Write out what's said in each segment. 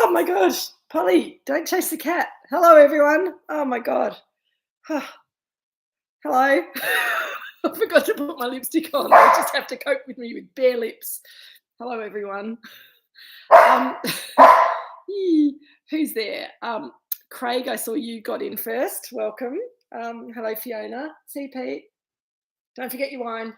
Oh my gosh, Polly, don't chase the cat. Hello, everyone. Oh my God. Hello. I forgot to put my lipstick on. I just have to cope with me with bare lips. Hello, everyone. Um, who's there? Craig, I saw you got in first. Welcome. Hello, Fiona. See, Pete. Don't forget your wine.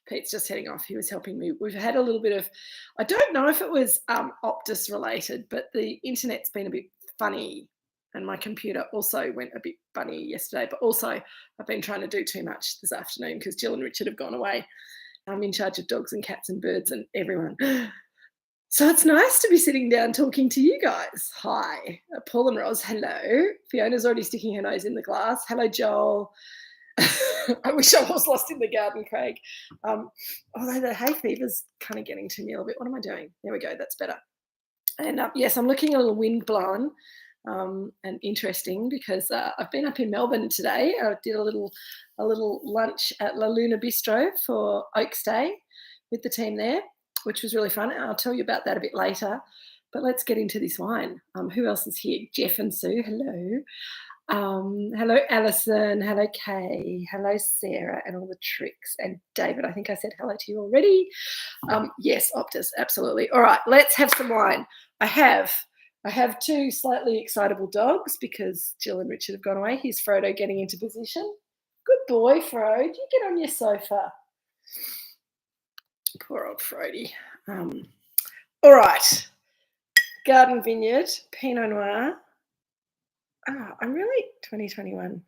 Pete's just heading off. He was helping me. We've had a little bit of, I don't know if it was Optus related, but the internet's been a bit funny and my computer also went a bit funny yesterday. But also I've been trying to do too much this afternoon because Jill and Richard have gone away. I'm in charge of dogs and cats and birds and everyone. So it's nice to be sitting down talking to you guys. Hi, Paul and Roz, hello. Fiona's already sticking her nose in the glass. Hello, Joel. I wish I was lost in the garden, Craig. Although the hay fever's kind of getting to me a little bit. What am I doing? There we go. That's better. And yes, I'm looking a little wind blown and interesting because I've been up in Melbourne today. I did a little lunch at La Luna Bistro for Oaks Day with the team there, which was really fun. And I'll tell you about that a bit later. But let's get into this wine. Who else is here? Jeff and Sue. Hello. Hello, Alison. Hello, Kay. Hello, Sarah, and all the tricks. And David, I think I said hello to you already. Yes, Optus, absolutely. All right, let's have some wine. I have two slightly excitable dogs because Jill and Richard have gone away. Here's Frodo getting into position. Good boy, Frodo. You get on your sofa. Poor old Frody. All right. Garden Vineyard Pinot Noir. I'm really 2021.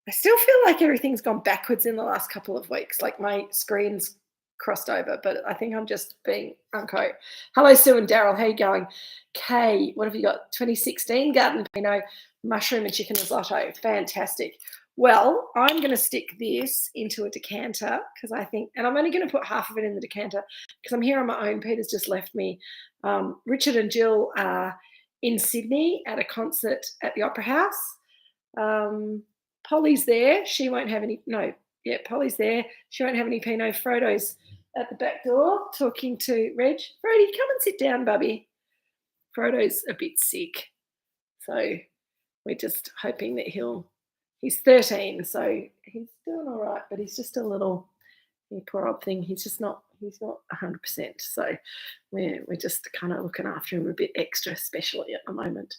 I still feel like everything's gone backwards in the last couple of weeks. Like my screen's crossed over, but I think I'm just being unquote. Hello, Sue and Daryl. How you going? Kay, what have you got? 2016 Garden Pinot Mushroom and Chicken Risotto. Fantastic. Well, I'm going to stick this into a decanter because I think, and I'm only going to put half of it in the decanter because I'm here on my own. Peter's just left me. Richard and Jill are in Sydney at a concert at the Opera House. Polly's there. She won't have any. No, yeah, Polly's there. She won't have any Pinot. Frodo's at the back door talking to Reg. Frody, come and sit down, bubby. Frodo's a bit sick, so we're just hoping that he's 13, so he's doing all right, but he's just a little, poor old thing. He's not 100%. So we're just kind of looking after him a bit extra, especially at the moment.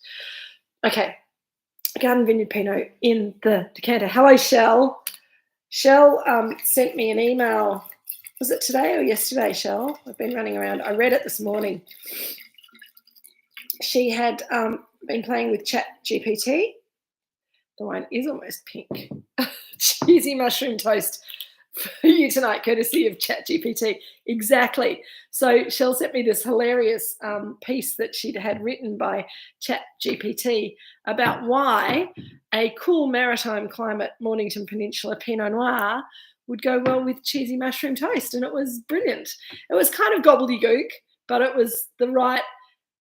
Okay, Garden Vineyard Pinot in the decanter. Hello, Shell. Shell sent me an email. Was it today or yesterday, Shell? I've been running around. I read it this morning. She had been playing with ChatGPT. The wine is almost pink. Cheesy mushroom toast for you tonight, courtesy of ChatGPT. Exactly. So Shell sent me this hilarious piece that she'd had written by ChatGPT about why a cool maritime climate Mornington Peninsula Pinot Noir would go well with cheesy mushroom toast. And it was brilliant. It was kind of gobbledygook, but it was the right,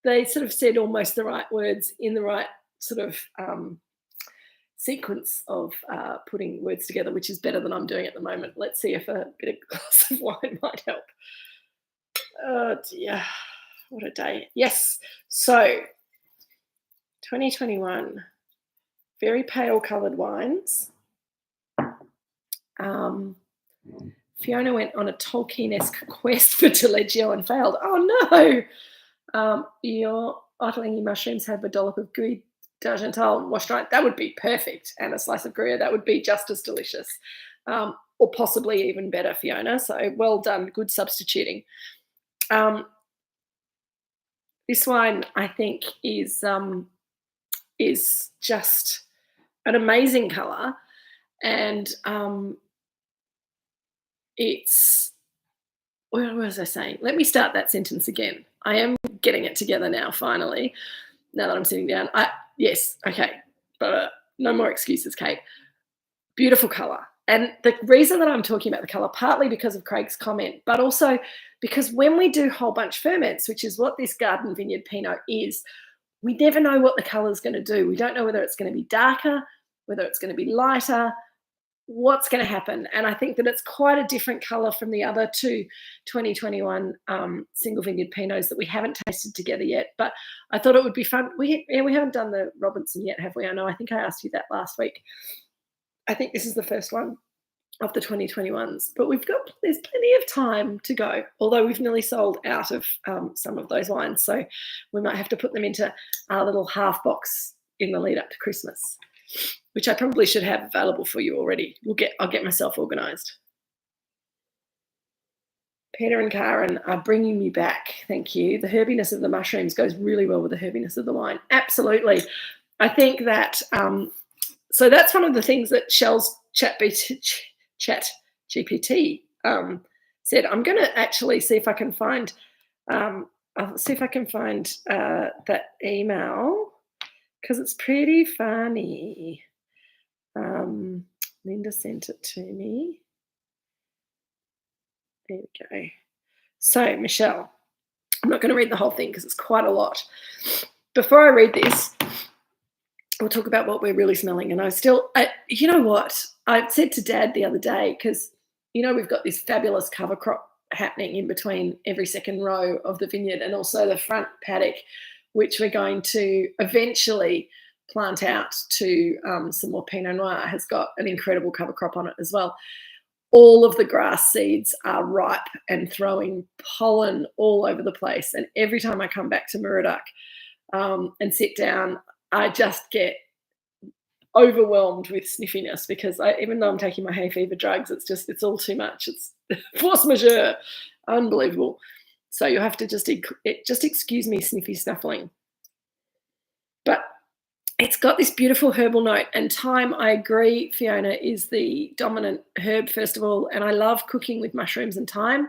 they sort of said almost the right words in the right sort of sequence of putting words together, which is better than I'm doing at the moment. Let's see if a bit of glass of wine might help. Oh dear, what a day. Yes, so 2021, very pale coloured wines. Fiona went on a Tolkien-esque quest for Taleggio and failed. Oh no! Your Ottolenghi mushrooms have a dollop of gooey d'Argental washed right. That would be perfect. And a slice of Gruyere, that would be just as delicious. Or possibly even better, Fiona. So well done. Good substituting. This wine, I think, is just an amazing colour. And it's, what was I saying? Let me start that sentence again. I am getting it together now, finally, now that I'm sitting down. Yes, okay, but no more excuses, Kate. Beautiful colour. And the reason that I'm talking about the colour, partly because of Craig's comment, but also because when we do whole bunch ferments, which is what this Garden Vineyard Pinot is, we never know what the colour is going to do. We don't know whether it's going to be darker, whether it's going to be lighter, what's going to happen. And I think that it's quite a different colour from the other two 2021 single vineyard Pinots that we haven't tasted together yet. But I thought it would be fun. We haven't done the Robinson yet, have we? I know. I think I asked you that last week. I think this is the first one of the 2021s, but there's plenty of time to go, although we've nearly sold out of some of those wines, so we might have to put them into our little half box in the lead up to Christmas, which I probably should have available for you already. I'll get myself organised. Peter and Karen are bringing me back. Thank you. The herbiness of the mushrooms goes really well with the herbiness of the wine. Absolutely. I think that so that's one of the things that Shell's Chat GPT said. I'm going to actually see if I can find that email, because it's pretty funny. Linda sent it to me. There we go. So, Michelle, I'm not going to read the whole thing because it's quite a lot. Before I read this, we'll talk about what we're really smelling. And you know what? I said to Dad the other day, because, we've got this fabulous cover crop happening in between every second row of the vineyard, and also the front paddock, which we're going to eventually plant out to some more Pinot Noir, has got an incredible cover crop on it as well. All of the grass seeds are ripe and throwing pollen all over the place. And every time I come back to Moorooduc and sit down, I just get overwhelmed with sniffiness, because even though I'm taking my hay fever drugs, it's all too much. It's force majeure, unbelievable. So you'll have to just excuse me sniffy snuffling. But it's got this beautiful herbal note, and thyme, I agree, Fiona, is the dominant herb, first of all. And I love cooking with mushrooms and thyme.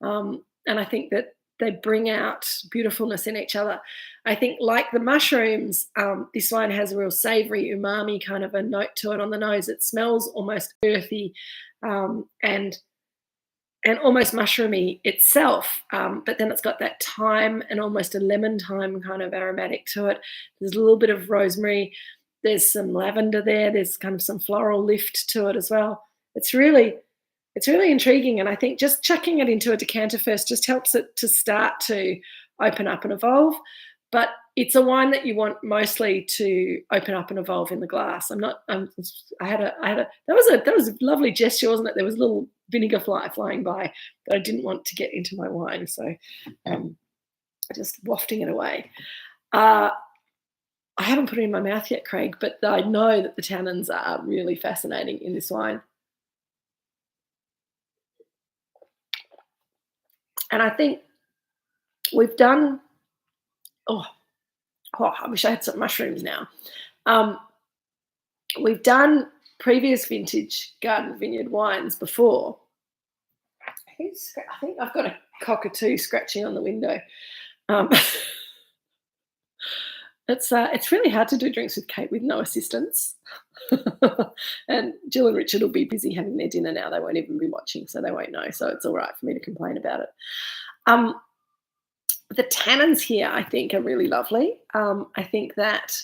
And I think that they bring out beautifulness in each other. I think, like the mushrooms, this wine has a real savoury, umami kind of a note to it on the nose. It smells almost earthy and almost mushroomy itself, but then it's got that thyme and almost a lemon thyme kind of aromatic to it. There's a little bit of rosemary. There's some lavender there. There's kind of some floral lift to it as well. It's really intriguing, and I think just chucking it into a decanter first just helps it to start to open up and evolve. But it's a wine that you want mostly to open up and evolve in the glass. That was a lovely gesture, wasn't it? There was a little vinegar flying by that I didn't want to get into my wine, so just wafting it away. I haven't put it in my mouth yet, Craig, but I know that the tannins are really fascinating in this wine. And I think we've done, I wish I had some mushrooms now. We've done previous vintage Garden Vineyard wines before. I think I've got a cockatoo scratching on the window. It's really hard to do drinks with Kate with no assistance. And Jill and Richard will be busy having their dinner now. They won't even be watching, so they won't know. So it's all right for me to complain about it. The tannins here, I think, are really lovely. I think that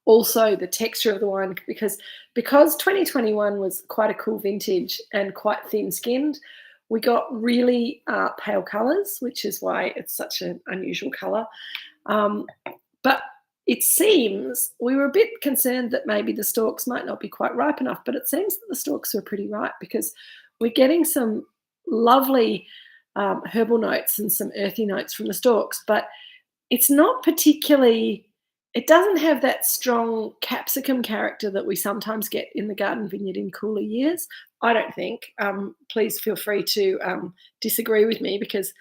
also the texture of the wine, because 2021 was quite a cool vintage and quite thin-skinned, we got really pale colours, which is why it's such an unusual colour. But it seems we were a bit concerned that maybe the stalks might not be quite ripe enough, but it seems that the stalks were pretty ripe, because we're getting some lovely herbal notes and some earthy notes from the stalks, but it's not particularly, it doesn't have that strong capsicum character that we sometimes get in the Garden Vineyard in cooler years, I don't think. Please feel free to disagree with me, because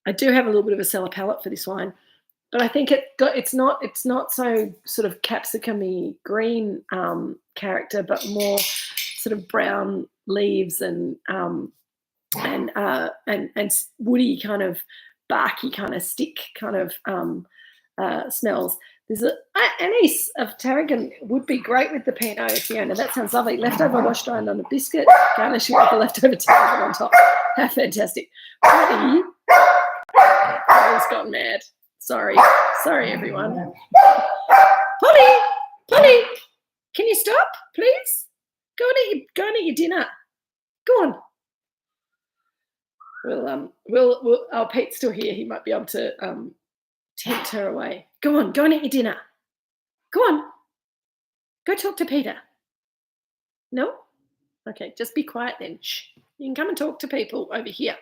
I do have a little bit of a cellar palate for this wine. But I think it's not so sort of capsicum-y green character, but more sort of brown leaves and woody kind of barky kind of stick kind of smells. There's anise of tarragon would be great with the Pinot, Fiona. That sounds lovely. Leftover wash dried on a biscuit, garnish it with the leftover tarragon on top. How fantastic. Polly has gone mad. Sorry, everyone. Polly, can you stop, please? Go and eat your dinner. Go on. We'll. Oh, Pete's still here. He might be able to tempt her away. Go on. Go and eat your dinner. Go on. Go talk to Peter. No? Okay, just be quiet then. Shh. You can come and talk to people over here.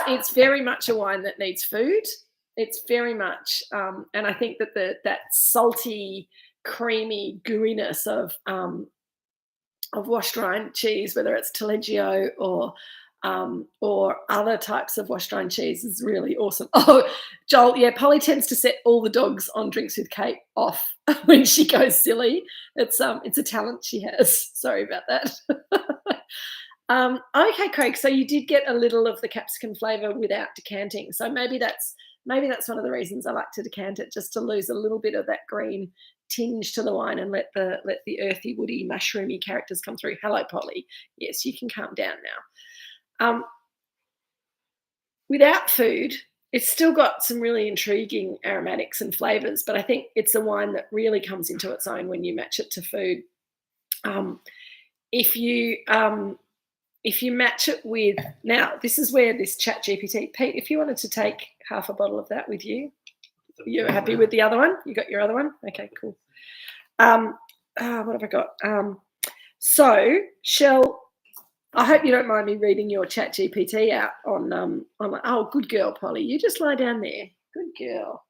It's very much a wine that needs food. It's very much, and I think that that salty, creamy gooiness of washed rind cheese, whether it's Taleggio or other types of washed rind cheese, is really awesome. Oh, Joel, yeah, Polly tends to set all the dogs on Drinks with Kate off when she goes silly. It's a talent she has. Sorry about that. Okay, Craig. So you did get a little of the capsicum flavour without decanting. So maybe that's one of the reasons I like to decant it, just to lose a little bit of that green tinge to the wine and let the earthy, woody, mushroomy characters come through. Hello, Polly. Yes, you can calm down now. Without food, it's still got some really intriguing aromatics and flavours, but I think it's a wine that really comes into its own when you match it to food. If you match it with, now this is where this Chat GPT, Pete, if you wanted to take half a bottle of that with you, you're happy with the other one? You got your other one? Okay, cool. What have I got? So, Shell, I hope you don't mind me reading your Chat GPT out on oh, good girl, Polly. You just lie down there. Good girl.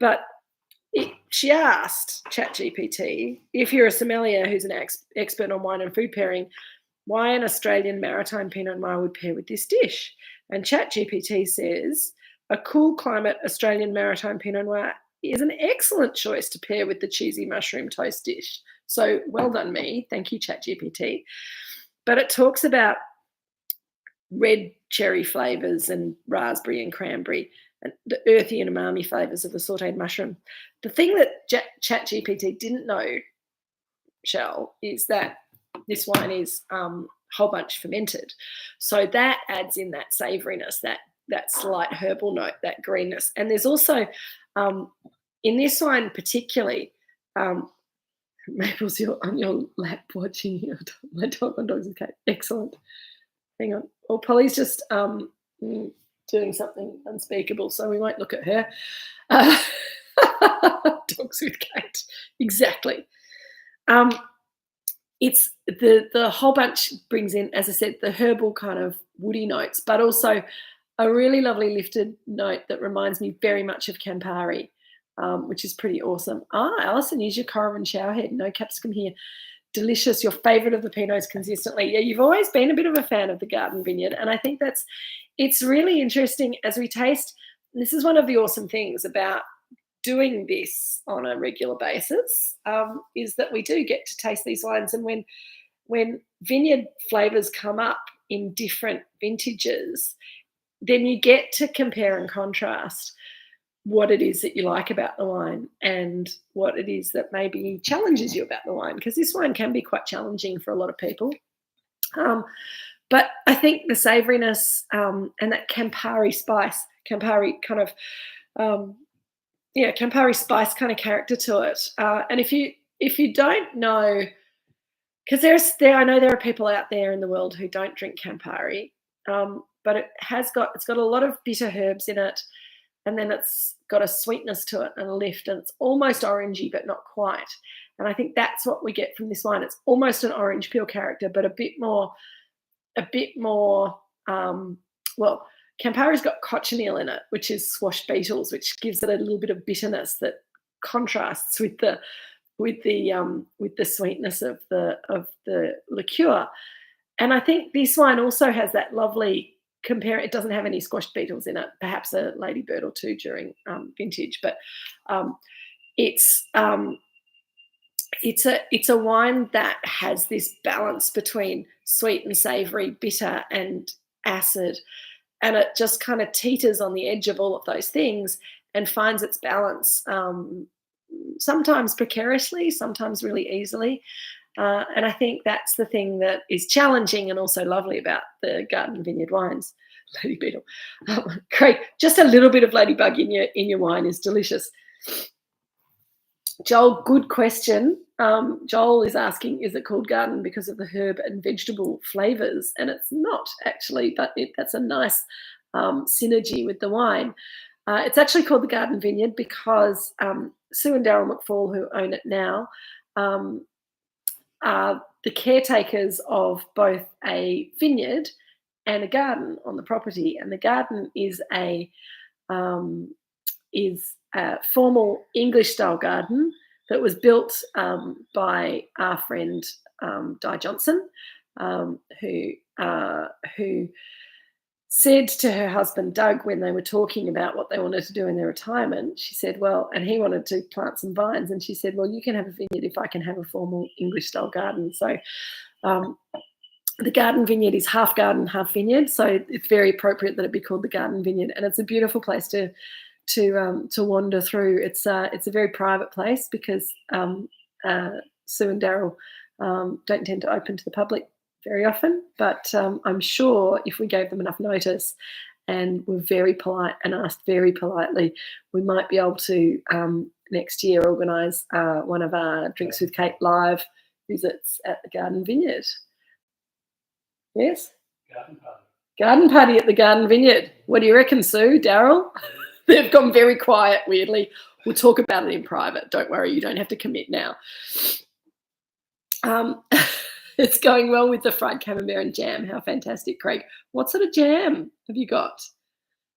But she asked Chat GPT, if you're a sommelier who's an expert on wine and food pairing, why an Australian maritime Pinot Noir would pair with this dish? And Chat GPT says, a cool climate Australian maritime Pinot Noir is an excellent choice to pair with the cheesy mushroom toast dish. So well done me. Thank you, Chat GPT. But it talks about red cherry flavours and raspberry and cranberry and the earthy and umami flavours of the sautéed mushroom. The thing that Chat GPT didn't know, Shell, is that this wine is whole bunch fermented. So that adds in that savouriness, that slight herbal note, that greenness. And there's also, in this wine particularly, Maples, you're on your lap watching my dog on Dogs with Kate. Excellent. Hang on. Well, Polly's just doing something unspeakable, so we won't look at her. Dogs with Kate. Exactly. It's the whole bunch brings in, as I said, the herbal kind of woody notes, but also a really lovely lifted note that reminds me very much of Campari, which is pretty awesome. Alison, use your Corrigan showerhead. No capsicum here. Delicious. Your favourite of the Pinots consistently. Yeah, you've always been a bit of a fan of the Garden Vineyard, and I think it's really interesting as we taste. This is one of the awesome things about doing this on a regular basis, is that we do get to taste these wines, and when vineyard flavours come up in different vintages, then you get to compare and contrast what it is that you like about the wine and what it is that maybe challenges you about the wine, because this wine can be quite challenging for a lot of people. But I think the savouriness and that Campari spice, Campari kind of Campari spice kind of character to it. And if you don't know, because I know there are people out there in the world who don't drink Campari, but it's got a lot of bitter herbs in it, and then it's got a sweetness to it and a lift, and it's almost orangey but not quite. And I think that's what we get from this wine. It's almost an orange peel character, but a bit more. Well, Campari's got cochineal in it, which is squash beetles, which gives it a little bit of bitterness that contrasts with the sweetness of the liqueur. And I think this wine also has that lovely it doesn't have any squash beetles in it, perhaps a ladybird or two during vintage, but it's a wine that has this balance between sweet and savoury, bitter and acid, and it just kind of teeters on the edge of all of those things and finds its balance, sometimes precariously, sometimes really easily. And I think that's the thing that is challenging and also lovely about the Garden Vineyard wines. Lady Beetle. Great. Just a little bit of ladybug in your wine is delicious. Joel, good question. Joel is asking, is it called garden because of the herb and vegetable flavours? And it's not actually, but that's a nice synergy with the wine. It's actually called the Garden Vineyard because Sue and Daryl McFall, who own it now, are the caretakers of both a vineyard and a garden on the property. And the garden is a formal English-style garden that was built by our friend Di Johnson, who said to her husband Doug when they were talking about what they wanted to do in their retirement, she said, well, and he wanted to plant some vines, and she said, well, you can have a vineyard if I can have a formal English-style garden. So the Garden Vineyard is half garden, half vineyard, so it's very appropriate that it be called the Garden Vineyard, and it's a beautiful place to wander through. It's a very private place because Sue and Daryl don't tend to open to the public very often, but I'm sure if we gave them enough notice and were very polite and asked very politely, we might be able to next year organise one of our Drinks with Kate live visits at the Garden Vineyard. Yes? Garden party at the Garden Vineyard. What do you reckon, Sue, Daryl? They've gone very quiet, weirdly. We'll talk about it in private. Don't worry, you don't have to commit now. It's going well with the fried camembert and jam. How fantastic, Craig. What sort of jam have you got?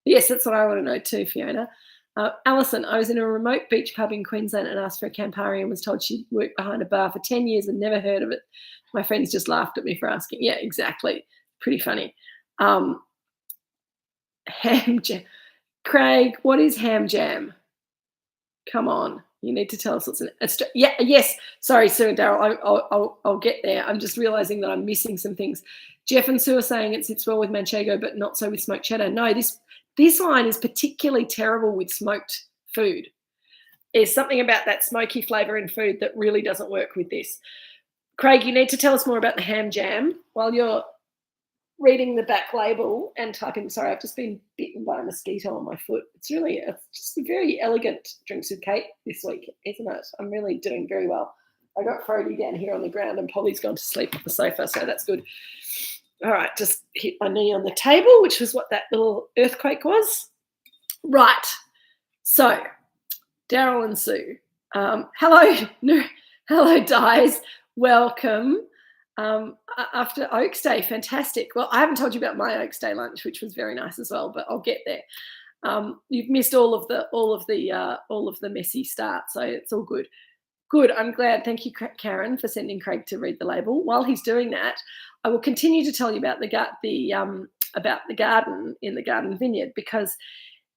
Yes, that's what I want to know too, Fiona. Alison, I was in a remote beach pub in Queensland and asked for a Campari and was told she'd worked behind a bar for 10 years and never heard of it. My friends just laughed at me for asking. Yeah, exactly. Pretty funny. Ham jam. Craig, what is ham jam? Come on. You need to tell us what's in it. Yeah, yes. Sorry, Sue and Daryl. I'll get there. I'm just realising that I'm missing some things. Jeff and Sue are saying it sits well with Manchego, but not so with smoked cheddar. No, this wine is particularly terrible with smoked food. There's something about that smoky flavour in food that really doesn't work with this. Craig, you need to tell us more about the ham jam while you're reading the back label and typing. Sorry, I've just been bitten by a mosquito on my foot. It's just a very elegant Drinks with Kate this week, isn't it? I'm really doing very well. I got Frody down here on the ground and Polly's gone to sleep on the sofa, so that's good. All right, just hit my knee on the table, which was what that little earthquake was. Right, so Daryl and Sue. Hello, Dies. Welcome. After Oaks Day, fantastic. Well, I haven't told you about my Oaks Day lunch, which was very nice as well, but I'll get there. You've missed all of the messy start, so it's all good. Good. I'm glad. Thank you, Karen, for sending Craig to read the label. While he's doing that, I will continue to tell you about the garden in the Garden Vineyard, because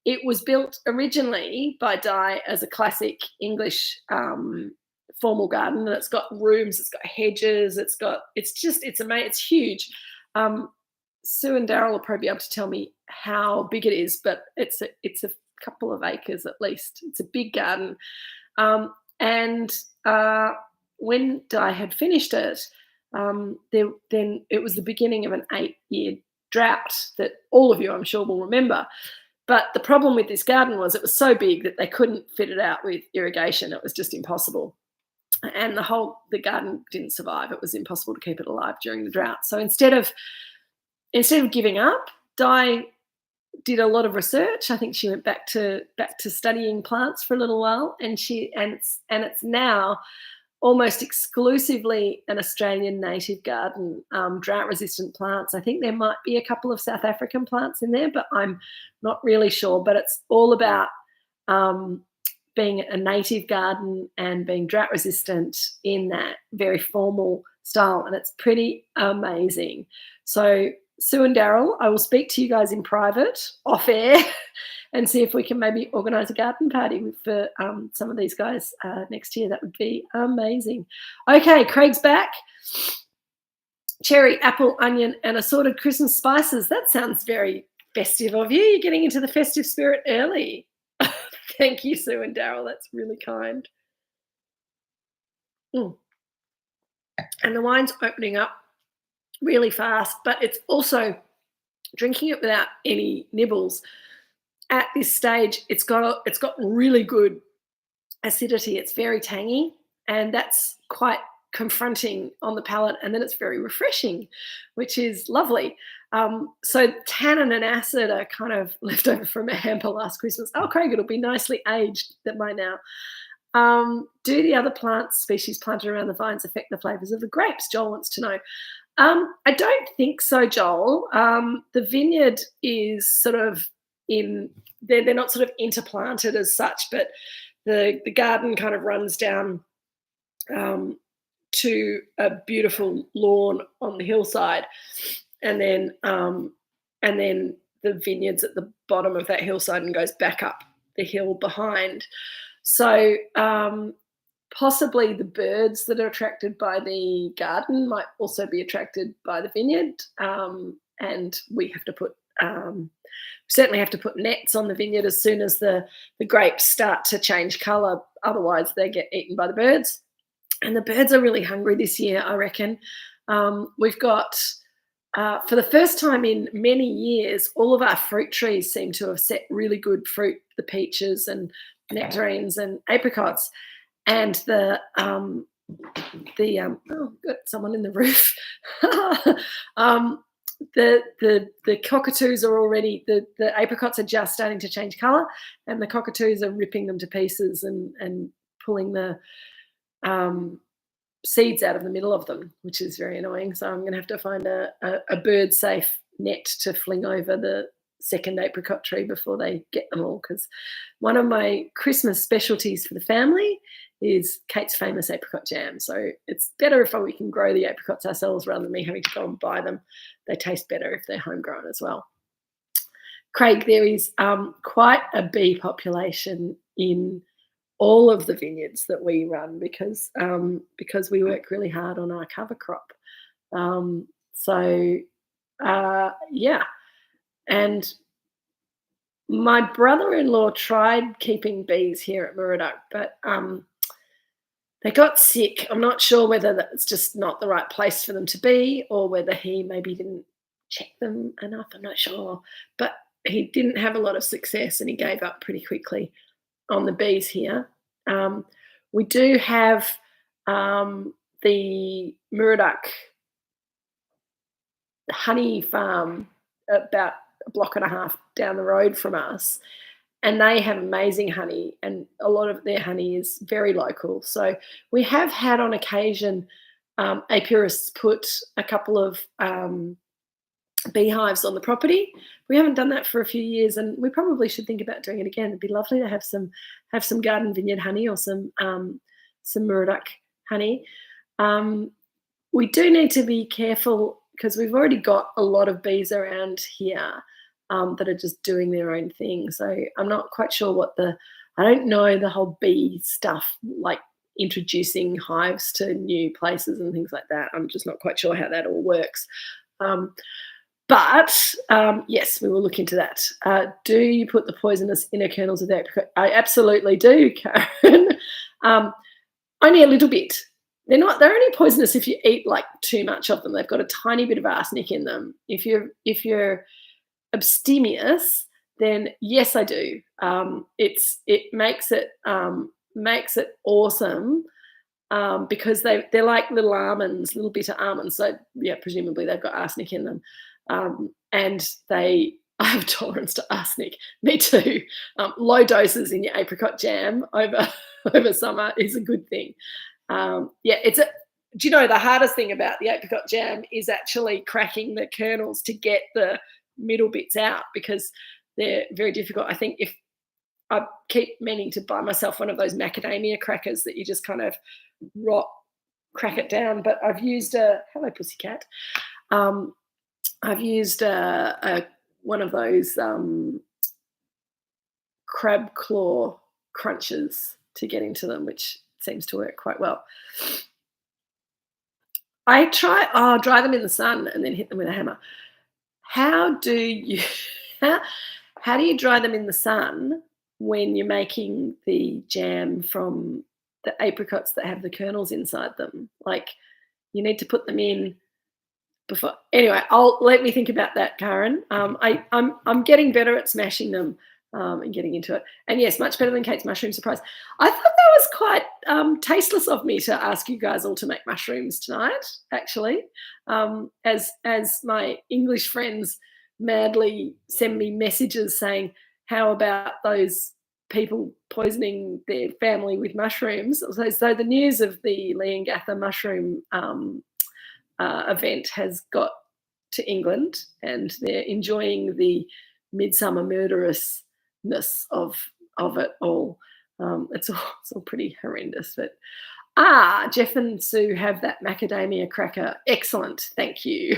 it was built originally by Di as a classic English formal garden, and it's got rooms, it's got hedges, it's amazing, it's huge. Sue and Daryl will probably be able to tell me how big it is, but it's a couple of acres at least. It's a big garden. And when Di had finished it, then it was the beginning of an 8-year drought that all of you, I'm sure, will remember. But the problem with this garden was it was so big that they couldn't fit it out with irrigation. It was just impossible. And the garden didn't survive. It was impossible to keep it alive during the drought. So instead of giving up, Di did a lot of research. I think she went back to studying plants for a little while, and it's now almost exclusively an Australian native garden, drought-resistant plants. I think there might be a couple of South African plants in there, but I'm not really sure. But it's all about being a native garden and being drought resistant in that very formal style, and it's pretty amazing. So Sue and Daryl, I will speak to you guys in private, off air, and see if we can maybe organise a garden party for some of these guys next year. That would be amazing. Okay, Craig's back. Cherry, apple, onion, and assorted Christmas spices. That sounds very festive of you. You're getting into the festive spirit early. Thank you, Sue and Daryl. That's really kind. And the wine's opening up really fast, but it's also drinking it without any nibbles. At this stage, it's got really good acidity. It's very tangy. and that's quite confronting on the palate, and then it's very refreshing, which is lovely. So tannin and acid are kind of left over from a hamper last Christmas. Oh, Craig, it'll be nicely aged that by now. Do the other plant species planted around the vines affect the flavours of the grapes? Joel wants to know. I don't think so, Joel. The vineyard is sort of they're not sort of interplanted as such, but the garden kind of runs down to a beautiful lawn on the hillside, and then the vineyard's at the bottom of that hillside and goes back up the hill behind. So possibly the birds that are attracted by the garden might also be attracted by the vineyard, and we have to put certainly have to put nets on the vineyard as soon as the grapes start to change colour. Otherwise, they get eaten by the birds. And the birds are really hungry this year, I reckon. We've got, for the first time in many years, all of our fruit trees seem to have set really good fruit, the peaches and nectarines and apricots. And oh, got someone in the roof. The cockatoos are already, the apricots are just starting to change colour, and the cockatoos are ripping them to pieces and pulling the seeds out of the middle of them, which is very annoying. So I'm going to have to find a bird safe net to fling over the second apricot tree before they get them all, because one of my Christmas specialties for the family is Kate's famous apricot jam. So it's better if we can grow the apricots ourselves rather than me having to go and buy them. They taste better if they're homegrown as well. Craig, there is quite a bee population in all of the vineyards that we run because we work really hard on our cover crop. Yeah. And my brother-in-law tried keeping bees here at Moorooduc, but they got sick. I'm not sure whether that's just not the right place for them to be, or whether he maybe didn't check them enough. I'm not sure. But he didn't have a lot of success, and he gave up pretty quickly on the bees here. We do have the Moorooduc honey farm about a block and a half down the road from us, and they have amazing honey, and a lot of their honey is very local. So we have had on occasion apiarists put a couple of beehives on the property. We haven't done that for a few years, and we probably should think about doing it again. It'd be lovely to have some Garden Vineyard honey or some Moorooduc honey. We do need to be careful because we've already got a lot of bees around here that are just doing their own thing. So I'm not quite sure I don't know the whole bee stuff, like introducing hives to new places and things like that. I'm just not quite sure how that all works. But yes, we will look into that. Do you put the poisonous inner kernels of the apricot? I absolutely do, Karen. Only a little bit. They're only poisonous if you eat like too much of them. They've got a tiny bit of arsenic in them. If you're abstemious, then yes, I do. It makes it awesome because they're like little almonds, little bitter almonds. So yeah, presumably they've got arsenic in them, and I have tolerance to arsenic. Me too. Low doses in your apricot jam over summer is a good thing. Do you know the hardest thing about the apricot jam is actually cracking the kernels to get the middle bits out, because they're very difficult. I think if I keep meaning to buy myself one of those macadamia crackers that you just kind of crack it down, but I've used hello pussycat. I've used one of those crab claw crunches to get into them, which seems to work quite well. I'll dry them in the sun and then hit them with a hammer. How do you dry them in the sun when you're making the jam from the apricots that have the kernels inside them? Like, you need to put them in before. Anyway, let me think about that, Karen. I'm getting better at smashing them. and getting into it. And yes, much better than Kate's mushroom surprise. I thought that was quite tasteless of me to ask you guys all to make mushrooms tonight, actually. As my English friends madly send me messages saying, how about those people poisoning their family with mushrooms? So the news of the Leongatha mushroom event has got to England, and they're enjoying the midsummer murderousness of it all. It's all pretty horrendous. But Jeff and Sue have that macadamia cracker. Excellent, thank you.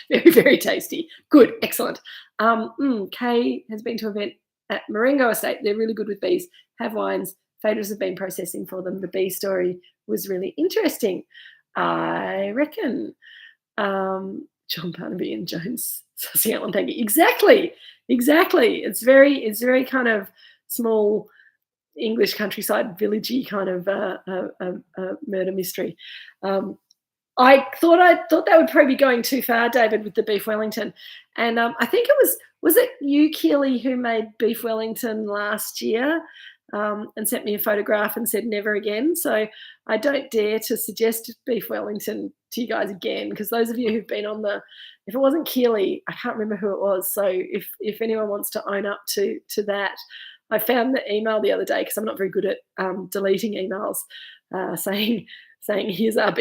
Very, very tasty. Good, excellent. Kay has been to an event at Moorooduc Estate. They're really good with bees. Have wines. Phaedras have been processing for them. The bee story was really interesting, I reckon. John Barnaby and Jones Sussy Allen, thank you. Exactly. It's very kind of small English countryside, villagey kind of murder mystery. I thought that would probably be going too far, David, with the beef Wellington, and I think it was it you, Keely, who made beef Wellington last year, and sent me a photograph and said never again. So I don't dare to suggest beef Wellington to you guys again, because those of you who've been on if it wasn't Keely, I can't remember who it was. So if anyone wants to own up to that, I found the email the other day, because I'm not very good at deleting emails, saying here's a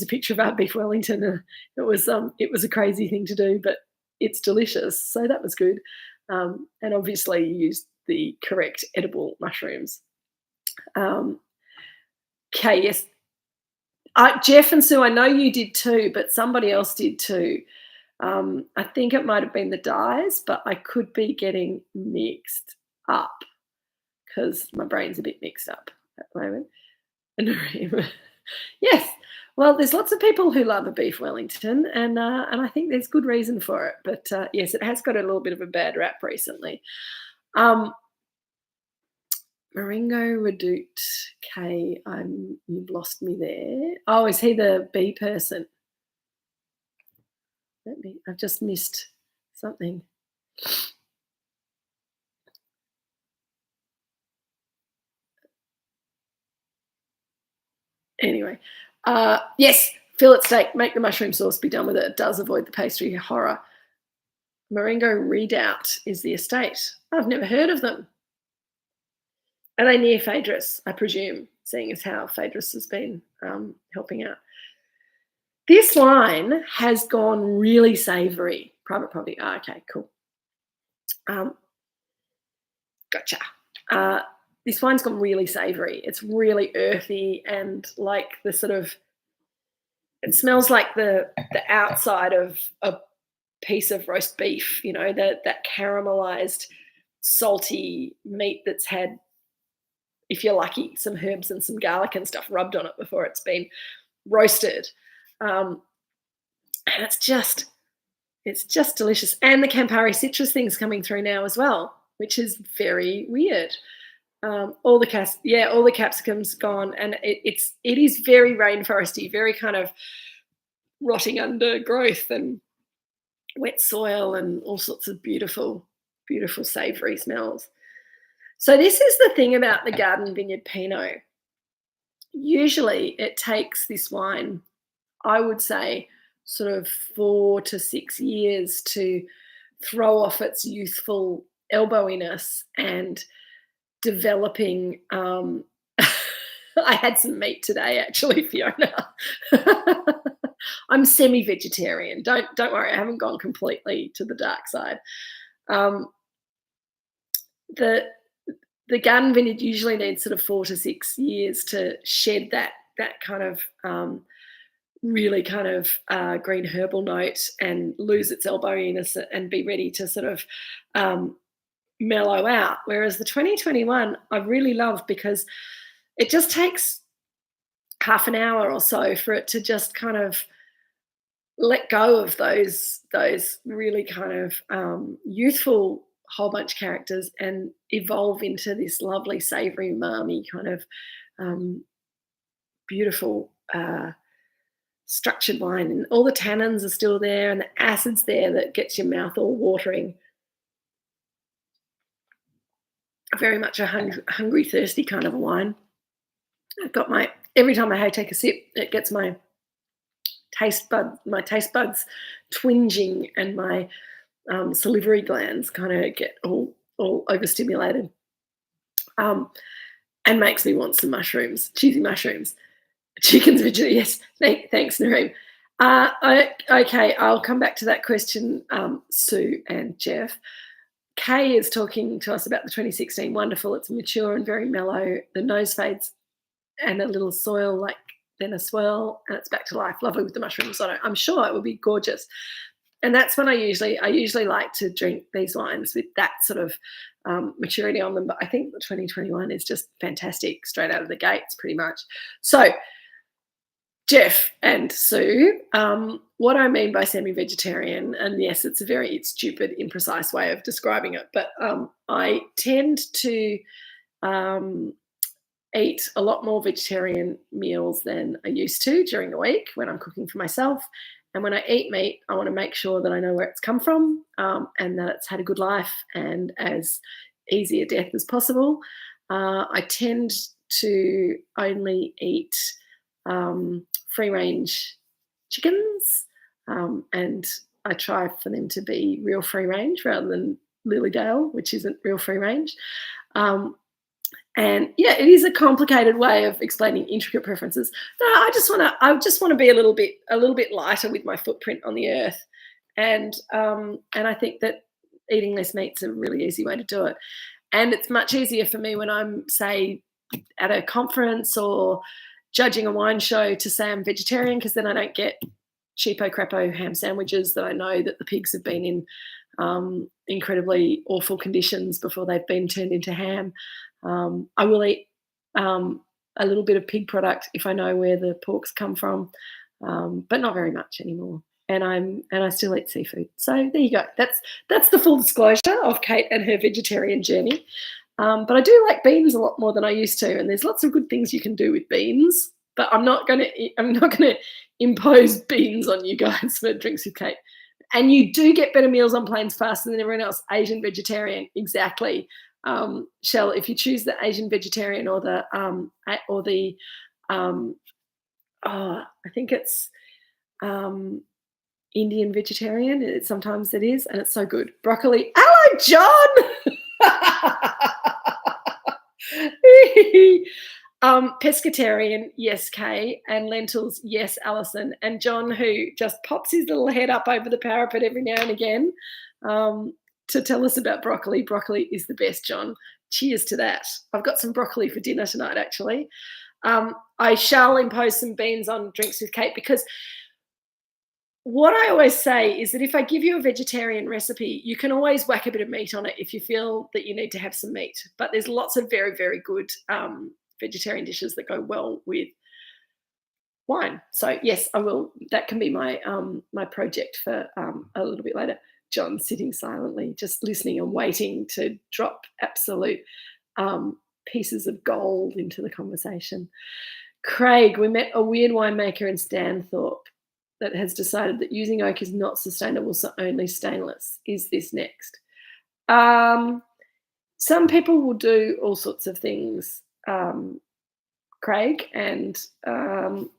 picture of our beef Wellington. It was a crazy thing to do, but it's delicious. So that was good. And obviously you used the correct edible mushrooms. Okay, yes. Jeff and Sue, I know you did too, but somebody else did too. I think it might have been the dyes, but I could be getting mixed up because my brain's a bit mixed up at the moment. Yes. Well, there's lots of people who love a beef Wellington, and I think there's good reason for it. But yes, it has got a little bit of a bad rap recently. Moorooduc K, you've lost me there. Oh, is he the bee person? I've just missed something. Anyway, yes, fillet steak, make the mushroom sauce, be done with it. It does avoid the pastry horror. Moorooduc Redoubt is the estate. I've never heard of them. Are they near Phaedrus, I presume, seeing as how Phaedrus has been helping out? This wine has gone really savoury. Private property. Oh, okay, cool. Gotcha. This wine's gone really savoury. It's really earthy and like the sort of, it smells like the outside of a piece of roast beef, you know, that caramelized, salty meat that's had, if you're lucky, some herbs and some garlic and stuff rubbed on it before it's been roasted. And it's just delicious. And the Campari citrus thing's coming through now as well, which is very weird. All the capsicum's gone, and it is very rainforesty, very kind of rotting undergrowth and wet soil and all sorts of beautiful, beautiful savoury smells. So this is the thing about the Garden Vineyard Pinot. Usually it takes this wine, I would say, sort of 4 to 6 years to throw off its youthful elbowiness and developing. I had some meat today, actually, Fiona. I'm semi-vegetarian. Don't worry, I haven't gone completely to the dark side. The Garden Vineyard usually needs sort of 4 to 6 years to shed that kind of really kind of green herbal note and lose its elbowiness and be ready to sort of mellow out. Whereas the 2021 I really love because it just takes half an hour or so for it to just kind of let go of those really kind of youthful whole bunch characters and evolve into this lovely savoury, umami kind of beautiful structured wine. And all the tannins are still there and the acid's there that gets your mouth all watering. very much a hungry, thirsty kind of a wine. I've got every time I take a sip, it gets my taste buds twinging, and my salivary glands kind of get all overstimulated, and makes me want some mushrooms, cheesy mushrooms. Chicken's vegetarian. Yes, thanks, Nareem. Okay, I'll come back to that question, Sue and Jeff. Kay is talking to us about the 2016. Wonderful. It's mature and very mellow. The nose fades and a little soil, then a swirl, and it's back to life. Lovely with the mushrooms on it. I'm sure it will be gorgeous. And that's when I usually like to drink these wines with that sort of maturity on them. But I think the 2021 is just fantastic straight out of the gates, pretty much. So, Jeff and Sue, what I mean by semi-vegetarian, and yes, it's a very stupid, imprecise way of describing it, but I tend to eat a lot more vegetarian meals than I used to during the week when I'm cooking for myself. And when I eat meat, I want to make sure that I know where it's come from, and that it's had a good life and as easy a death as possible. I tend to only eat free-range chickens, and I try for them to be real free-range rather than Lilydale, which isn't real free-range. And yeah, it is a complicated way of explaining intricate preferences. No, I just want to be a little bit lighter with my footprint on the earth, and I think that eating less meat's a really easy way to do it. And it's much easier for me when I'm, say, at a conference or judging a wine show to say I'm vegetarian, because then I don't get cheapo crapo ham sandwiches that I know that the pigs have been in incredibly awful conditions before they've been turned into ham. I will eat a little bit of pig product if I know where the pork's come from, but not very much anymore. And I still eat seafood. So there you go. That's the full disclosure of Kate and her vegetarian journey. But I do like beans a lot more than I used to, and there's lots of good things you can do with beans. But I'm not gonna impose beans on you guys for Drinks with Kate. And you do get better meals on planes faster than everyone else. Asian vegetarian, exactly. Shell, if you choose the Asian vegetarian or the I think it's Indian vegetarian. Sometimes it is, and it's so good. Broccoli. Hello, John. Pescatarian, yes, Kay, and lentils, yes, Alison, and John, who just pops his little head up over the parapet every now and again to tell us about broccoli. Broccoli is the best, John. Cheers to that. I've got some broccoli for dinner tonight, actually. I shall impose some beans on Drinks with Kate, because what I always say is that if I give you a vegetarian recipe, you can always whack a bit of meat on it if you feel that you need to have some meat. But there's lots of very, very good vegetarian dishes that go well with wine. So yes, I will. That can be my my project for a little bit later. John sitting silently, just listening and waiting to drop absolute pieces of gold into the conversation. Craig, we met a weird winemaker in Stanthorpe that has decided that using oak is not sustainable, so only stainless. Is this next? Some people will do all sorts of things, Craig, and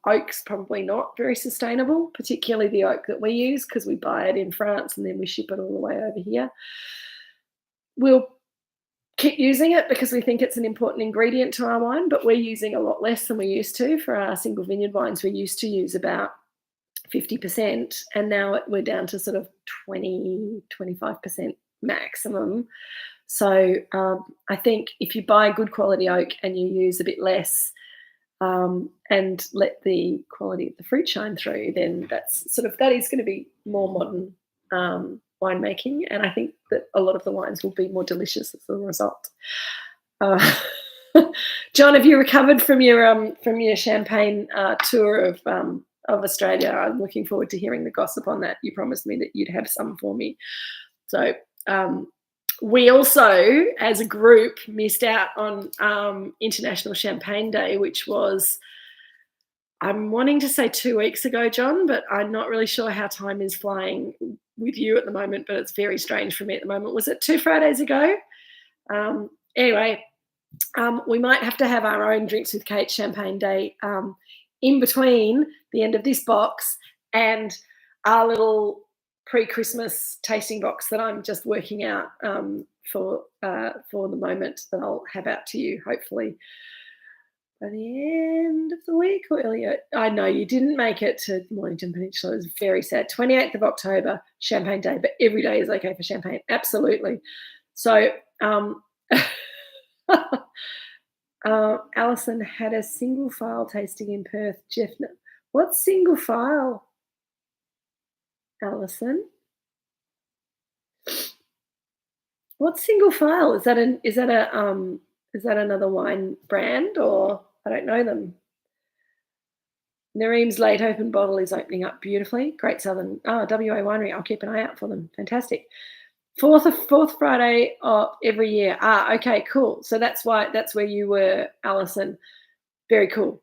oak's probably not very sustainable, particularly the oak that we use, because we buy it in France and then we ship it all the way over here. We'll keep using it because we think it's an important ingredient to our wine, but we're using a lot less than we used to. For our single vineyard wines, we used to use about 50%, and now we're down to sort of 20-25% maximum. So I think if you buy good quality oak and you use a bit less and let the quality of the fruit shine through, then that is going to be more modern winemaking, and I think that a lot of the wines will be more delicious as a result. John, have you recovered from your champagne tour of Australia? I'm looking forward to hearing the gossip on that. You promised me that you'd have some for me. So we also, as a group, missed out on International Champagne Day, which was, I'm wanting to say 2 weeks ago, John, but I'm not really sure how time is flying with you at the moment, but it's very strange for me at the moment. Was it 2 Fridays ago? Anyway, we might have to have our own Drinks with Kate Champagne Day in between the end of this box and our little pre-Christmas tasting box that I'm just working out for the moment that I'll have out to you, hopefully by the end of the week or earlier. I know you didn't make it to Mornington Peninsula. It was very sad. 28th of October, Champagne Day, but every day is okay for champagne. Absolutely. So Alison had a single file tasting in Perth. Jeff, what's single file, Alison? What's single file? Is that another wine brand, or I don't know them? Nareem's late open bottle is opening up beautifully. Great Southern WA winery. I'll keep an eye out for them. Fantastic. Fourth Friday of every year. Okay, cool. So that's where you were, Alison. Very cool.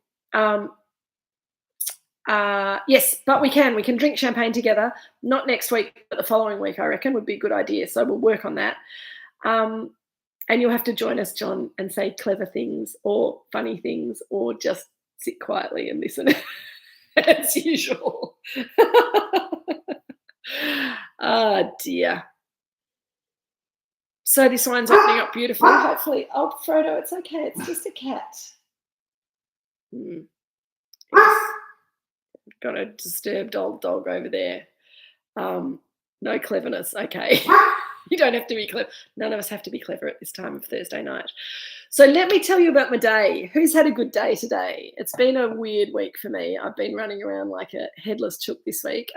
Yes, but we can drink champagne together. Not next week, but the following week, I reckon, would be a good idea. So we'll work on that. And you'll have to join us, John, and say clever things or funny things or just sit quietly and listen as usual. Oh, dear. So this wine's opening up beautifully. Hopefully, oh, Frodo, it's okay. It's just a cat. Yes. Got a disturbed old dog over there. No cleverness. Okay. You don't have to be clever. None of us have to be clever at this time of Thursday night. So let me tell you about my day. Who's had a good day today? It's been a weird week for me. I've been running around like a headless chook this week.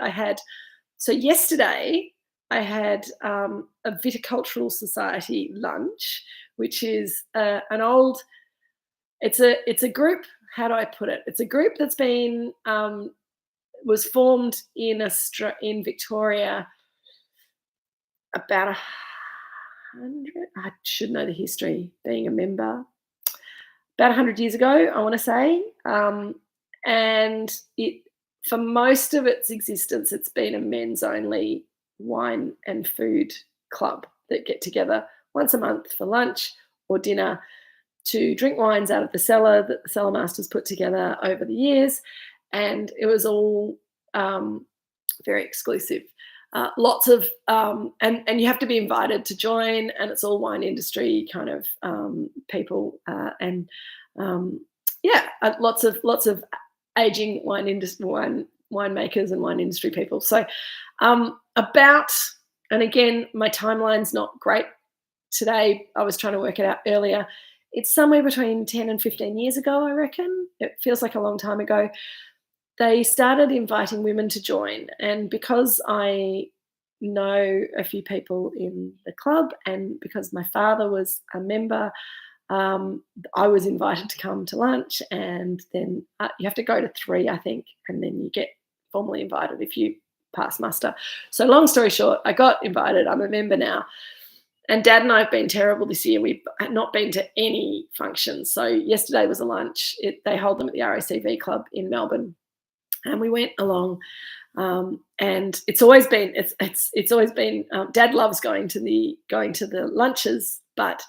Yesterday I had a Viticultural Society lunch, which is it's a group. How do I put it? It's a group that's been was formed in Victoria about 100. I should know the history, being a member. About 100 years ago, I want to say, and for most of its existence, it's been a men's-only wine and food club that get together once a month for lunch or dinner to drink wines out of the cellar that the cellar masters put together over the years, and it was all very exclusive. Lots of and you have to be invited to join, and it's all wine industry kind of people and lots of aging winemakers and wine industry people. So and again, my timeline's not great today. I was trying to work it out earlier. It's somewhere between 10 and 15 years ago, I reckon. It feels like a long time ago. They started inviting women to join, and because I know a few people in the club and because my father was a member, I was invited to come to lunch, and then you have to go to 3, I think, and then you get formally invited if you pass muster. So long story short, I got invited. I'm a member now. And Dad and I have been terrible this year. We've not been to any functions. So yesterday was a lunch. They hold them at the RACV Club in Melbourne. And we went along, and it's always been Dad loves going to the lunches, but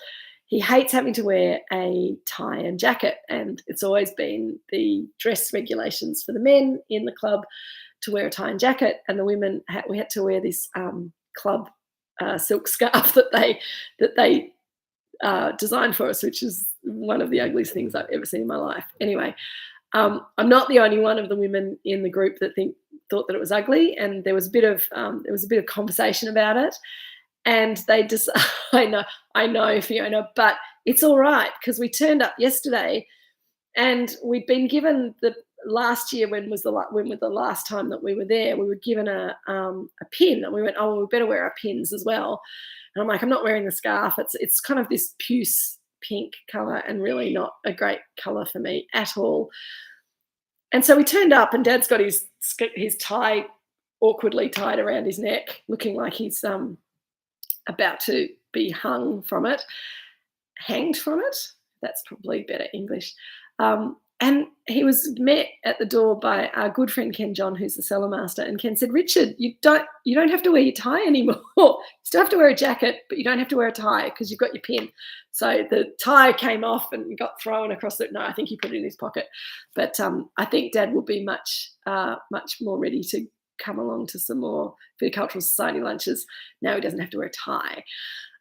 he hates having to wear a tie and jacket, and it's always been the dress regulations for the men in the club to wear a tie and jacket, and the women we had to wear this club silk scarf that they designed for us, which is one of the ugliest things I've ever seen in my life. Anyway. I'm not the only one of the women in the group that thought that it was ugly, and there was a bit of conversation about it. And they just, I know, Fiona, but it's all right because we turned up yesterday, and we'd been given the last year when was the last time that we were there. We were given a pin, and we went, oh, well, we better wear our pins as well. And I'm like, I'm not wearing the scarf. It's kind of this puce pink colour and really not a great colour for me at all. And so we turned up, and Dad's got his tie awkwardly tied around his neck, looking like he's about to be hanged from it. That's probably better English. And he was met at the door by our good friend Ken John, who's the cellar master. And Ken said, "Richard, you don't have to wear your tie anymore. You still have to wear a jacket, but you don't have to wear a tie because you've got your pin." So the tie came off and got thrown across the. No, I think he put it in his pocket. But I think Dad will be much more ready to come along to some more Viticultural Society lunches. Now he doesn't have to wear a tie.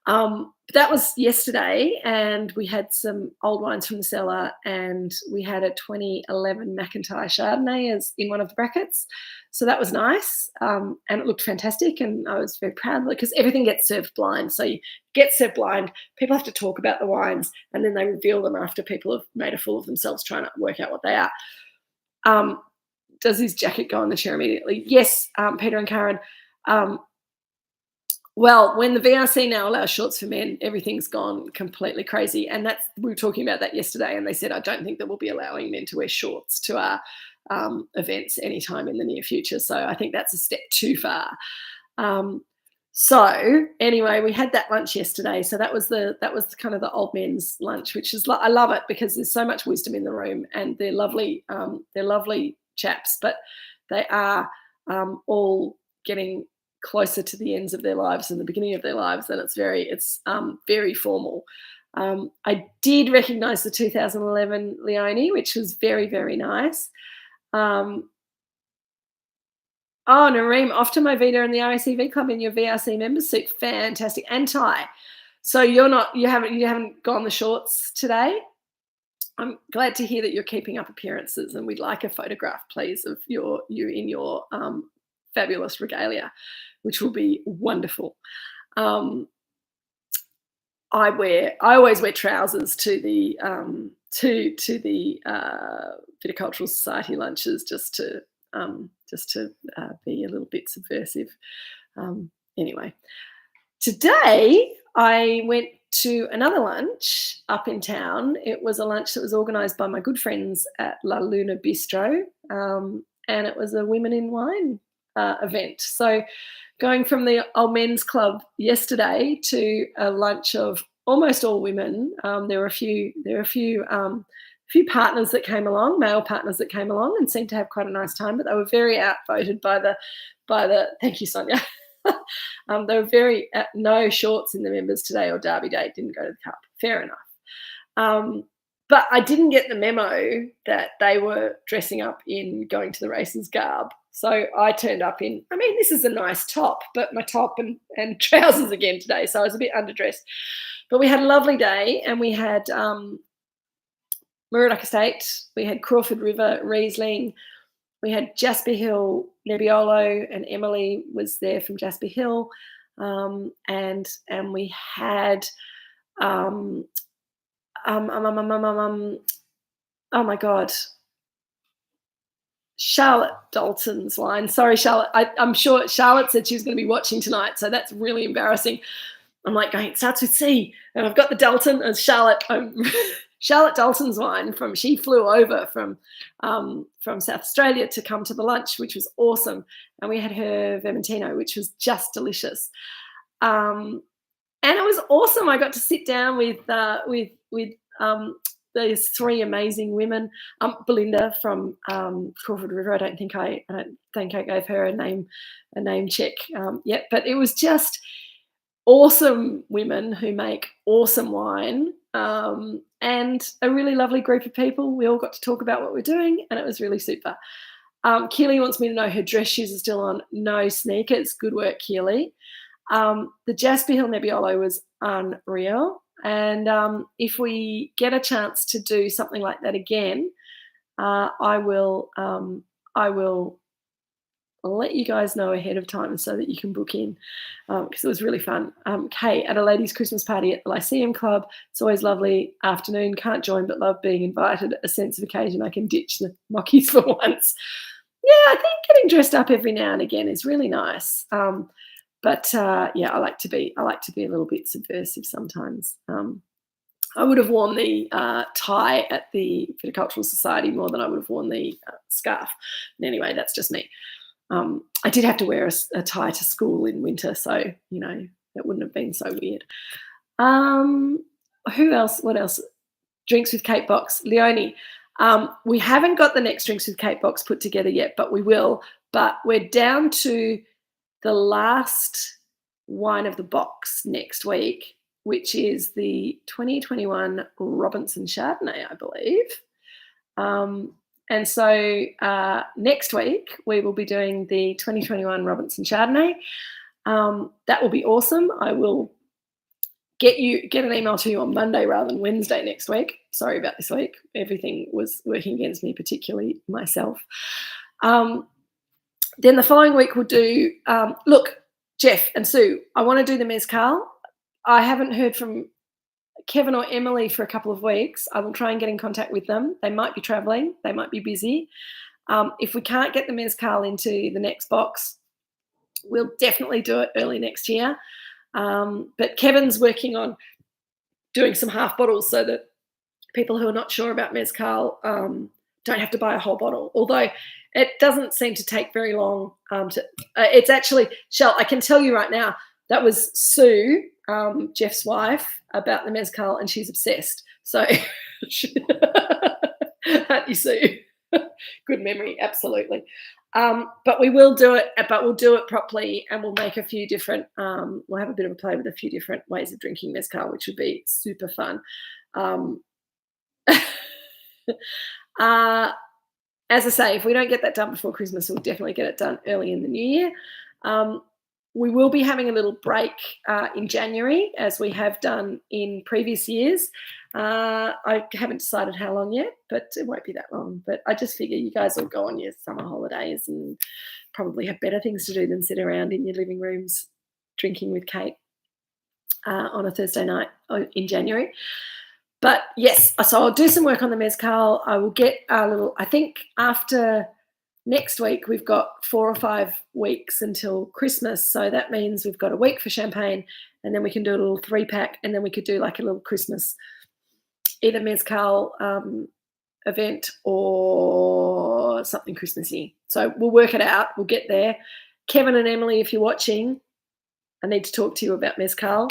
But that was yesterday, and we had some old wines from the cellar, and we had a 2011 McIntyre Chardonnay as in one of the brackets. So that was nice, and it looked fantastic, and I was very proud of it because everything gets served blind. So you get served blind, people have to talk about the wines, and then they reveal them after people have made a fool of themselves trying to work out what they are. Does his jacket go on the chair immediately? Yes, Peter and Karen. Well, when the VRC now allows shorts for men, everything's gone completely crazy. And we were talking about that yesterday, and they said, I don't think that we'll be allowing men to wear shorts to our events anytime in the near future. So I think that's a step too far. So anyway, we had that lunch yesterday. So that was kind of the old men's lunch, which is, I love it because there's so much wisdom in the room, and they're lovely chaps, but they are all getting closer to the ends of their lives than the beginning of their lives, and it's very formal. I did recognise the 2011 Leone, which was very, very nice. Oh, Nareem, off to Movida and the RACV club in your VRC member suit. Fantastic. And tie. So you haven't gone the shorts today? I'm glad to hear that you're keeping up appearances, and we'd like a photograph, please, of you in your fabulous regalia, which will be wonderful. I always wear trousers to the Viticultural Society lunches just to be a little bit subversive. Anyway, today I went to another lunch up in town. It was a lunch that was organised by my good friends at La Luna Bistro, and it was a Women in Wine event. So going from the old men's club yesterday to a lunch of almost all women, there were a few partners that came along, male partners that came along, and seemed to have quite a nice time. But they were very outvoted by the. Thank you, Sonia. They were very no shorts in the members today, or Derby Day didn't go to the cup. Fair enough. But I didn't get the memo that they were dressing up in going to the races garb. So I turned up in, this is a nice top, but my top and trousers again today. So I was a bit underdressed. But we had a lovely day, and we had Moorooduc Estate, we had Crawford River Riesling, we had Jasper Hill Nebbiolo, and Emily was there from Jasper Hill. And we had oh my God, Charlotte Dalton's wine. Sorry, Charlotte. I'm sure Charlotte said she was going to be watching tonight, so that's really embarrassing. I'm like going, it starts with C, and I've got the Dalton as Charlotte. Charlotte Dalton's wine she flew over from South Australia to come to the lunch, which was awesome. And we had her Vermentino, which was just delicious. And it was awesome. I got to sit down with these three amazing women. Belinda from Crawford River. I don't think I gave her a name check yet, but it was just awesome women who make awesome wine, and a really lovely group of people. We all got to talk about what we're doing, and it was really super. Keely wants me to know her dress shoes are still on. No sneakers. Good work, Keely. The Jasper Hill Nebbiolo was unreal. And if we get a chance to do something like that again, I will let you guys know ahead of time so that you can book in, because it was really fun. Kate, at a ladies' Christmas party at the Lyceum Club. It's always lovely afternoon. Can't join but love being invited. A sense of occasion. I can ditch the mockies for once. Yeah, I think getting dressed up every now and again is really nice. But I like to be a little bit subversive sometimes. I would have worn the tie at the Viticultural Society more than I would have worn the scarf. And anyway, that's just me. I did have to wear a tie to school in winter, so it wouldn't have been so weird. Who else? What else? Drinks with Kate Box, Leone. We haven't got the next Drinks with Kate box put together yet, but we will. But we're down to the last wine of the box next week, which is the 2021 Robinson Chardonnay, I believe. And so next week we will be doing the 2021 Robinson Chardonnay. That will be awesome. I will get an email to you on Monday rather than Wednesday next week. Sorry about this week. Everything was working against me, particularly myself. Then the following week we'll do, look, Jeff and Sue, I want to do the mezcal. I haven't heard from Kevin or Emily for a couple of weeks. I will try and get in contact with them. They might be traveling. They might be busy. If we can't get the mezcal into the next box, we'll definitely do it early next year. But Kevin's working on doing some half bottles so that people who are not sure about mezcal don't have to buy a whole bottle. Although it doesn't seem to take very long. It's actually, Shell, I can tell you right now, that was Sue, Jeff's wife, about the mezcal, and she's obsessed. So, aren't you, Sue? Good memory, absolutely. But we will do it, but we'll do it properly, and we'll make a few different, we'll have a bit of a play with a few different ways of drinking mezcal, which would be super fun. As I say, if we don't get that done before Christmas, we'll definitely get it done early in the new year. We will be having a little break in January, as we have done in previous years. I haven't decided how long yet, but it won't be that long. But I just figure you guys will go on your summer holidays and probably have better things to do than sit around in your living rooms drinking with Kate on a Thursday night in January. But yes, so I'll do some work on the mezcal. I will get a little, I think after next week, we've got 4 or 5 weeks until Christmas. So that means we've got a week for champagne, and then we can do a little 3-pack, and then we could do like a little Christmas, either mezcal event or something Christmassy. So we'll work it out. We'll get there. Kevin and Emily, if you're watching, I need to talk to you about mezcal.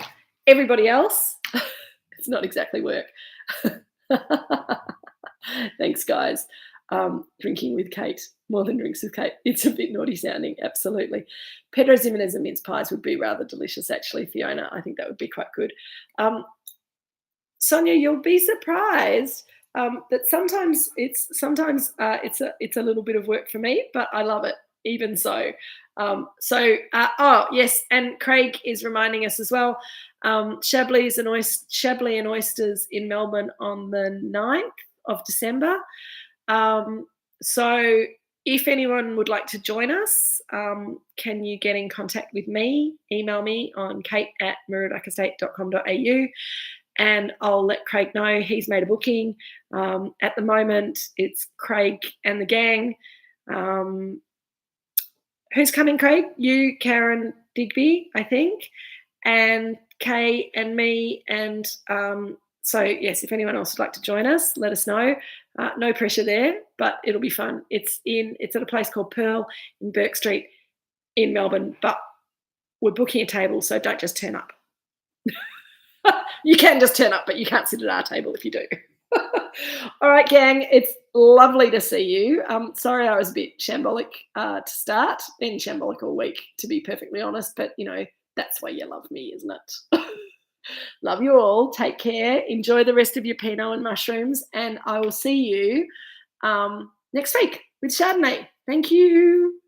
Everybody else, it's not exactly work. Thanks, guys. Drinking with Kate, more than drinks with Kate. It's a bit naughty sounding, absolutely. Pedro Ximenez and mince pies would be rather delicious, actually, Fiona. I think that would be quite good. Sonia, you'll be surprised that sometimes it's a little bit of work for me, but I love it even so. Oh yes, and Craig is reminding us as well. Chablis and oysters in Melbourne on the 9th of December. So if anyone would like to join us, can you get in contact with me? Email me on kate@moorooducestate.com.au, and I'll let Craig know. He's made a booking. At the moment, it's Craig and the gang. Who's coming, Craig? You, Karen Digby, I think, and Kay and me. And so, yes, if anyone else would like to join us, let us know. No pressure there, but it'll be fun. It's at a place called Pearl in Burke Street in Melbourne, but we're booking a table, so don't just turn up. You can just turn up, but you can't sit at our table if you do. All right, gang, it's lovely to see you. Sorry I was a bit shambolic to start. Been shambolic all week, to be perfectly honest, but, you know, that's why you love me, isn't it? Love you all. Take care. Enjoy the rest of your Pinot and mushrooms, and I will see you next week with Chardonnay. Thank you.